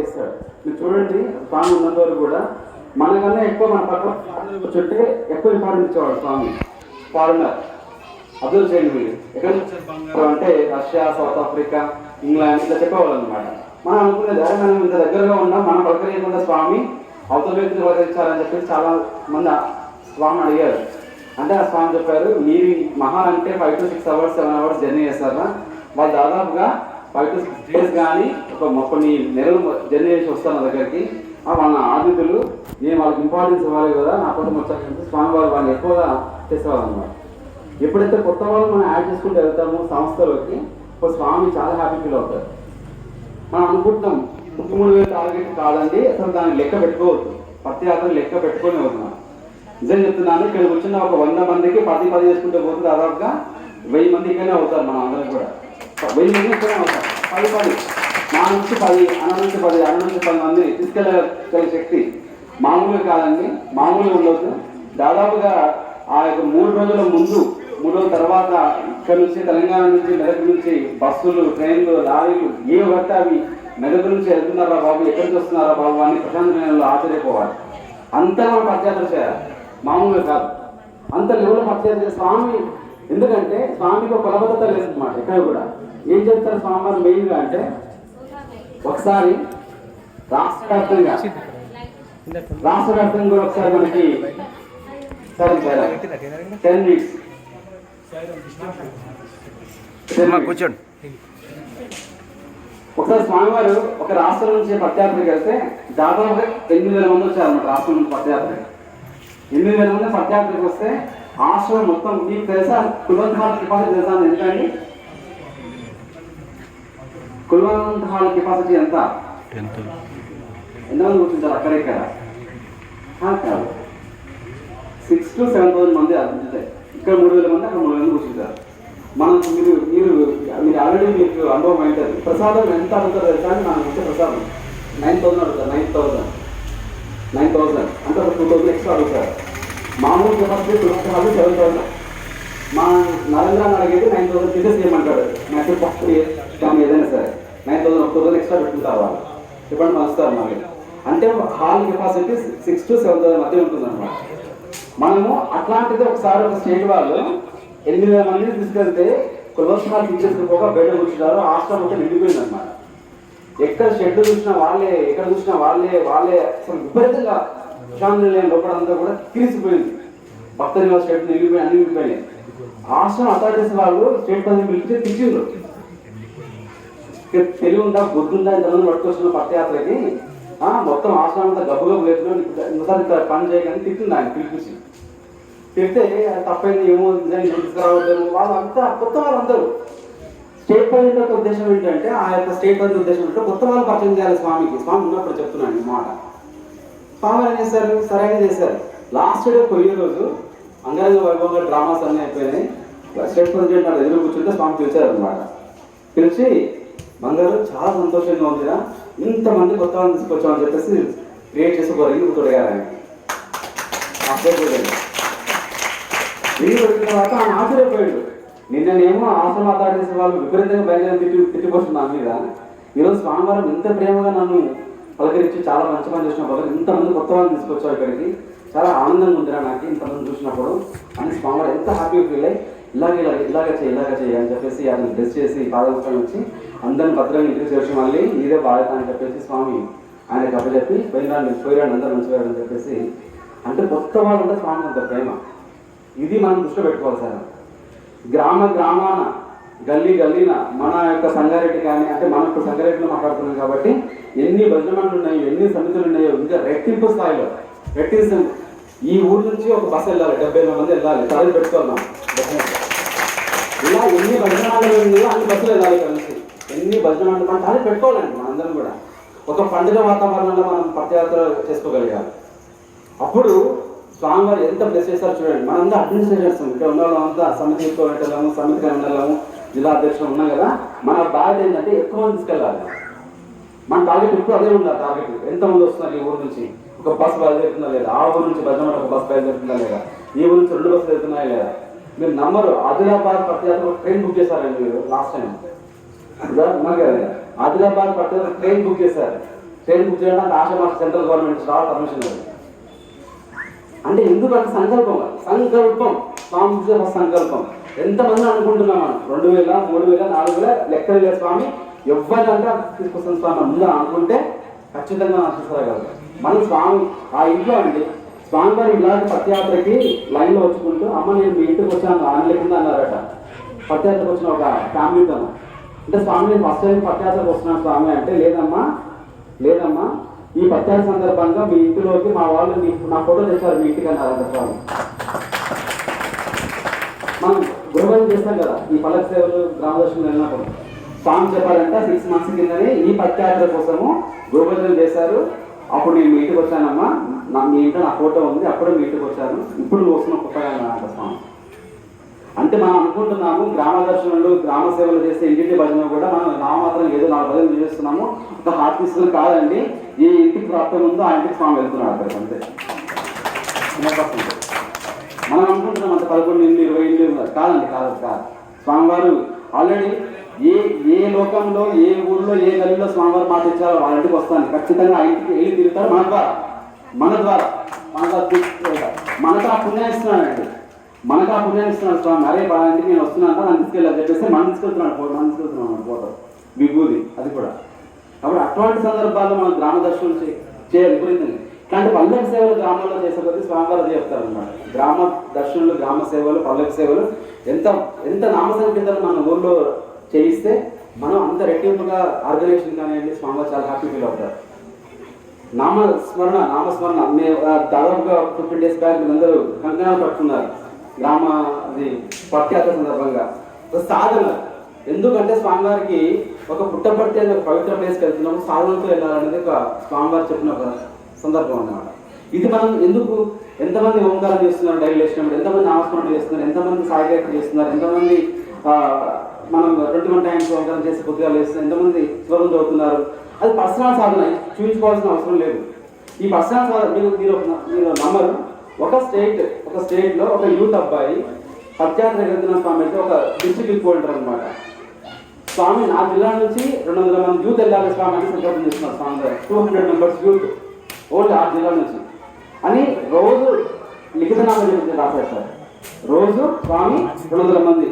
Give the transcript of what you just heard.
ఇస్తాడు. మీరు చూడండి స్వామి ఉన్నంత వరకు కూడా మనకన్నా ఎక్కువ మన పక్కన కూర్చుంటే ఎక్కువ ఇంపార్టెన్స్ ఇచ్చేవాడు స్వామి. ఫారినర్ అబ్జర్వ్ చేయండి మీరు ఎక్కడ అంటే రష్యా, సౌత్ ఆఫ్రికా, ఇంగ్లాండ్ ఇట్లా చెప్పేవాళ్ళు అనమాట. మనం అనుకునేది అరే మనం ఇంత దగ్గరగా ఉన్నాం, మనం పలకరియకుండా స్వామి అవతల వ్యక్తిని పలకరించాలని చెప్పేసి చాలా మంది స్వామి అడిగారు. అంటే ఆ స్వామి చెప్పారు, మీరు మహా అంటే 5 to 6 hours 7 hours జర్నీ చేస్తారా, వాళ్ళు దాదాపుగా 5 to 6 days కానీ కొన్ని నెలలు జర్నీ చేసి వస్తారు నా దగ్గరికి. వాళ్ళ ఆతిథులు నేను వాళ్ళకి ఇంపార్టెన్స్ ఇవ్వాలి కదా, నా కోసం వచ్చాక స్వామి వాళ్ళు ఎక్కువగా చేసేవాళ్ళు అనమాట. ఎప్పుడైతే కొత్త వాళ్ళు మనం యాడ్ చేసుకుంటూ వెళ్తామో సంస్థలోకి, స్వామి చాలా హ్యాపీ ఫీల్ అవుతారు. మనం అనుకుంటున్నాం 33,000 టార్గెట్ కాదండి, అసలు దాన్ని లెక్క పెట్టుకోవద్దు, పత్యాత్ర లెక్క పెట్టుకొని అవుతున్నాం. నిజం చెప్తున్నాను, ఇక్కడ కూర్చున్న ఒక 100 మందికి 10 చేసుకుంటే పోతే దాదాపుగా 1000 మంది ఇక్కడనే అవుతారు. మనం అందరం కూడా 1000 మంది ఇక్కడనే అవుతారు. 10 మా నుంచి 10 అన్న నుంచి 10 మంది తీసుకెళ్ళగల శక్తి మామూలుగా కాదండి, మామూలుగా ఉండొద్దు. దాదాపుగా ఆ యొక్క 3 రోజుల ముందు 3 రోజుల తర్వాత ఇక్కడ నుంచి తెలంగాణ నుంచి మెదక్ నుంచి బస్సులు, ట్రైన్లు, లారీలు ఏ పడితే అవి మెదక్ నుంచి వెళ్తున్నారా బాబు, ఎక్కడికి వస్తున్నారా బాబు అని ప్రశాంత్ ఆశ్చర్యపోవాలి. అంతా మనం పత్యాత్ర చేయాలి, మామూలుగా కాదు. అంత లెవెల్లో పత్యాత్ర స్వామి. ఎందుకంటే స్వామికి ఒక కొలబద్ధత లేదన్నమాట. ఇక్కడ కూడా ఏం చెప్తారు స్వామివారు మెయిన్గా అంటే, ఒకసారి రాష్ట్ర వ్యాప్తంగా కూడా ఒకసారి మనకి 10 minutes కూర్చోండి. ఒకసారి స్వామివారు ఒక రాష్ట్రం నుంచి పత్యాత్రకి వెళ్తే దాదాపుగా 8,000 మంది వచ్చారన్నమాట. రాష్ట్రం నుంచి పత్యాత్రకి 8,000 మంది పత్యాత్రకి వస్తే ఆశ్రమం మొత్తం మీకు తెలుసా కుల్వంత్ హాల్ కెపాసిటీ తెలుసా? ఎందుకండి కుల్వంత్ హాల్ కెపాసిటీ ఎంత? ఎంతమంది కూర్చుంటారు అక్కడ ఇక్కడ? కాదు, 6,000 to 7,000 మంది అర్థించుతాయి. ఇక్కడ 3,000 మంది, అక్కడ 3,000 మంది కూర్చుంటారు. మనం మీరు ఆల్రెడీ మీకు అనుభవం అవుతుంది. ప్రసాదం ఎంత అడుగుతారు తెలుసా? మనం వచ్చే ప్రసాదం 9,000 అడుగుతారు. 9,000 అంటే ఒక 2,000 ఎక్స్ట్రా అడుగుతారు. మామూలు కెపాసిటీ 7,000. మా నరేంద్ర అడిగేది 9,000 ఫిగర్స్ చేయమంటాడు. మెసేజ్ ఫస్ట్ కానీ ఏదైనా సరే 9,000 1,000 ఎక్స్ట్రా పెట్టుకుంటారు వాళ్ళు. ఇప్పుడు మలుస్తారు మళ్ళీ. అంటే హాల్ కెపాసిటీ 6,000 to 7,000 మధ్య ఉంటుంది అనమాట. మనము అట్లాంటిది ఒకసారి ఒక స్టేట్ వాళ్ళు 8,000 మందిని తీసుకెళ్తే కులవత్సరాలు తీసేసుకోగా బయట కూర్చున్నారు. ఆశ్రమం అంటే నిండిపోయింది అనమాట. ఎక్కడ షెడ్ చూసినా వాళ్ళే, ఎక్కడ చూసినా వాళ్ళే అసలు విపరీతంగా ప్రశాంతి లేని లోపలంతా కూడా తీసిపోయింది. భక్త నివాస షెడ్ నిండిపోయి అన్ని నిండిపోయినాయి. ఆశ్రమం అథారిటీస్ వాళ్ళు స్టేట్ ప్రజలు పిలిచి తిట్టిండ్రు. తెలివి ఉందా, బుద్ధుందా, ఇంతమంది పట్టుకొచ్చిన పట్టయాత్రకి మొత్తం ఆశ్రమం అంతా గబ్బు లేదు, ఇంకోసారి పని చేయగానే తిట్టింది ఆయన పిలిపించి. తిడితే తప్పైంది, ఏమో తీసుకురావద్దేమో. వాళ్ళంతా కొత్త వాళ్ళందరూ స్టేట్ ప్రజెంట్ యొక్క ఉద్దేశం ఏంటంటే, ఆ యొక్క స్టేట్ ప్రజెంట్ ఉద్దేశం ఏంటంటే కొత్త వాళ్ళు పరిచయం చేయాలి స్వామికి. స్వామి ఉన్నప్పుడు చెప్తున్నాను ఈ మాట. స్వామి ఏం చేశారు? సరైన చేశారు. లాస్ట్ డే పోయే రోజు అంగరంగ వైభవంగా డ్రామాస్ అన్నీ అయిపోయినాయి. స్టేట్ ప్రెసిడెంట్ వాళ్ళు ఎదురు కూర్చుంటే స్వామి పిలిచారు అనమాట. పిలిచి, బంగారు చాలా సంతోషంగా ఉందిరా, ఇంతమంది కొత్త వాళ్ళని తీసుకొచ్చామని చెప్పేసి క్రియేట్ చేసి ఒక రింగ్ తొడిగారు ఆయన. ఆ స్టేట్ ప్రెసిడెంట్ రింగ్ తొడిగిన తర్వాత ఆయన ఆశ్చర్యపోయాడు. నిన్ననేమో ఆశ్రమ అథారిటీస్ వాళ్ళు విపరీతంగా బయలుదేరి తిట్టిపోతుంది నా మీద. ఈరోజు స్వామివారం ఇంత ప్రేమగా నన్ను పలకరించి చాలా మంచి పని చేసినప్పుడు ఇంతమంది కొత్త వాళ్ళని తీసుకొచ్చావు ఇక్కడికి, చాలా ఆనందంగా ఉందిరా నాకు ఇంతమంది చూసినప్పుడు అని స్వామివారు ఎంత హ్యాపీగా ఫీల్ అయ్యి ఇలాగ చేయి అని చెప్పేసి ఆయన డ్రెస్ చేసి పాదపుస్తకం వచ్చి అందరిని భద్రంగా ఇంటికి చేర్చి మళ్ళీ ఇదే బాధ్యత అని చెప్పేసి స్వామి ఆయన కప్పచెప్పి పోయిరాండి అందరూ మంచిగా అని చెప్పేసి. అంటే కొత్త వాళ్ళు ఉంటే స్వామి అంత ప్రేమ. ఇది మనం దృష్టిలో పెట్టుకోవాలి సార్. గ్రామాన గల్లీన మన యొక్క సంగారెడ్డి కానీ, అంటే మనం ఇప్పుడు సంగారెడ్డిలో మాట్లాడుతున్నాం కాబట్టి ఎన్ని భజన మండలు ఉన్నాయో, ఎన్ని సమితులు ఉన్నాయో, ఇంకా రెట్టింపు స్థాయిలో ఈ ఊరు నుంచి ఒక బస్సు వెళ్ళాలి, 70 మంది వెళ్ళాలి, తరలి పెట్టుకున్నాం. ఇలా ఎన్ని భజన మండలు ఉన్నాయో అన్ని బస్సులు వెళ్ళాలి. ఇక్కడ నుంచి ఎన్ని భజన మండలు మనం తరలి పెట్టుకోవాలండి. మనందరం కూడా ఒక పండుగ వాతావరణంలో మనం పదయాత్ర చేసుకోగలిగాలి. అప్పుడు స్వామివారు ఎంత బ్లెస్ చేశారు చూడండి. మనంతా అడ్మినిస్ట్రేటర్స్, ఇక్కడ ఉన్న వాళ్ళంతా సమితి వెళ్ళాము, సమితిగా ఉండాము, జిల్లా అధ్యక్షులు ఉన్నాం కదా. మన బాధ్యత ఏంటంటే ఎక్కువ మంది తీసుకెళ్ళాలి. మన టార్గెట్ ఇప్పుడు అదే ఉండాలి. టార్గెట్ ఎంతమంది వస్తున్నారు ఈ ఊరు నుంచి, ఒక బస్సు బయలుదేరుతుందా లేదా, ఆ ఊరు నుంచి భజన ఒక బస్సు బయలుదేరుతుందా లేదా, ఈ ఊరు నుంచి 2 బస్సులు వెళ్తున్నాయా లేదా. మీరు నమ్మరు, ఆదిలాబాద్ పట్టయాత్ర ట్రైన్ బుక్ చేశారండి మీరు లాస్ట్ టైం. ఆదిలాబాద్ పట్టయాత్ర ట్రైన్ బుక్ చేశారు. ట్రైన్ బుక్ చేయడానికి ఆశ సెంట్రల్ గవర్నమెంట్ రావాలి పర్మిషన్ లేదు. అంటే ఎందుకంటే సంకల్పం స్వామి పూజ సంకల్పం. ఎంతమంది అనుకుంటున్నాం మనం 2000, 3000, 4000 లెక్కలు లేదు స్వామి ఎవరికంటే తీసుకొస్తాం స్వామి ముందు అనుకుంటే ఖచ్చితంగా ఆశిస్తారు. మనం స్వామి ఆ ఇంట్లో అండి స్వామివారి ఇలాంటి పత్యాత్రకి లైన్లో వచ్చుకుంటూ అమ్మ నేను మీ ఇంటికి వచ్చాను అనలేకుండా అన్నారట. పత్యాత్రకు వచ్చిన ఒక ఫ్యామిలీతో అంటే స్వామి నేను ఫస్ట్ టైం పత్యాత్రకు వస్తున్నాను స్వామి అంటే లేదమ్మా ఈ పత్యాత్ర సందర్భంగా మీ ఇంటిలోకి మా వాళ్ళు నా ఫోటో తెచ్చారు మీ ఇంటికి అన్నారంట స్వామి. మనం గృహం చేస్తాం కదా ఈ పల్లక సేవలు గ్రామదర్శనం వెళ్ళినప్పుడు స్వామి చెప్పాలంటే 6 months కిందనే ఈ పత్యాత్ర కోసము గృహభజన చేశారు. అప్పుడు నేను మీ ఇంటికి వచ్చానమ్మా మీ ఇంట్లో నా ఫోటో ఉంది అప్పుడే మీ ఇంటికి వచ్చాను ఇప్పుడు నువ్వు వస్తున్న గొప్పగా అంట స్వామి. అంటే మనం అనుకుంటున్నాము గ్రామ దర్శనాలు గ్రామ సేవలు చేస్తే ఇంటింటి భజన కూడా మనం నామాత్రం ఏదో 4 భజనలు చేస్తున్నాము ఒక హార్ట్ తీసుకుని కాదండి. ఈ ఇంటికి ప్రాప్తం ఉందో ఆ ఇంటికి స్వామి వెళ్తున్నాడు అక్కడికి అంతే. మనం అనుకుంటున్నాం అంత 11 ఇల్లు 20 ఇల్లు కాదండి కాదు. స్వామివారు ఆల్రెడీ ఏ లోకంలో ఏ ఊళ్ళో ఏ గల్లీలో స్వామివారు మాట ఇచ్చారో వాళ్ళ ఇంటికి వస్తాను ఖచ్చితంగా ఆ ఇంటికి వెళ్ళి తిరుగుతారు మన ద్వారా మనకు ఆ పుణ్యాన్ని ఇస్తున్నాడండి. మనకు ఆ పుణ్యాన్ని ఇస్తున్నాడు స్వామి. అరే వాళ్ళ ఇంటికి నేను వస్తున్నాను నన్ను తీసుకెళ్ళాలి చెప్పేసి మనం తీసుకెళ్తున్నాను ఫోటో విభూది అది కూడా. కాబట్టి అటువంటి సందర్భాల్లో మనం గ్రామ దర్శనం చేయాలి విపరీతంగా. ఇట్లాంటి పల్లెక సేవలు గ్రామాల్లో చేసే కొద్దీ స్వామివారు అది చెప్తారు అనమాట. గ్రామ దర్శనలు గ్రామ సేవలు పల్లెక సేవలు ఎంత నామసంకీర్తన మన ఊళ్ళో చేయిస్తే మనం అంత రెట్టింపుగా ఆర్గనైజేషన్ కానివ్వండి స్వామివారు చాలా హ్యాపీ ఫీల్ అవుతారు. నామస్మరణ మేము దాదాపుగా 15 days బ్యాక్ అందరూ కంకణాలు పట్టుకున్నారు గ్రామ అది పత్యాత్ర సందర్భంగా సాధన. ఎందుకంటే స్వామివారికి ఒక పుట్టపర్తి అనే పవిత్ర ప్లేస్కి వెళ్తున్నాము సాధనతో వెళ్ళాలనేది ఒక స్వామివారు చెప్పిన ఒక సందర్భం అన్నమాట. ఇది మనం ఎందుకు ఎంతమంది ఓంకారం చేస్తున్నారు డైలీ చేసినప్పుడు ఎంతమంది నామస్మరణ చేస్తున్నారు ఎంతమంది సాయిగాయత్రి చేస్తున్నారు ఎంతమంది మనం 21 times ఓంకారం చేసి కొద్దిగా వేస్తున్నారు ఎంతమంది స్వరం చదువుతున్నారు. అది పర్సనల్ సాధన చూపించుకోవాల్సిన అవసరం లేదు. ఈ పర్సనల్ సాధన మీరు నమ్మరు. ఒక స్టేట్లో ఒక యూత్ అబ్బాయి పత్యాత్ర వెళ్తున్న స్వామి అయితే ఒక డిస్ట్రిక్ట్ హోల్డర్ అనమాట. స్వామి నా జిల్లా నుంచి 200 మంది యూత్ వెళ్ళాలి స్వామి అని సంకల్పం చేస్తున్నారు స్వామి గారు. 200 members యూత్ ఓన్లీ ఆ జిల్లా నుంచి అని రోజు లిఖితనామా రాసేస్తారు. రోజు స్వామి 200 మంది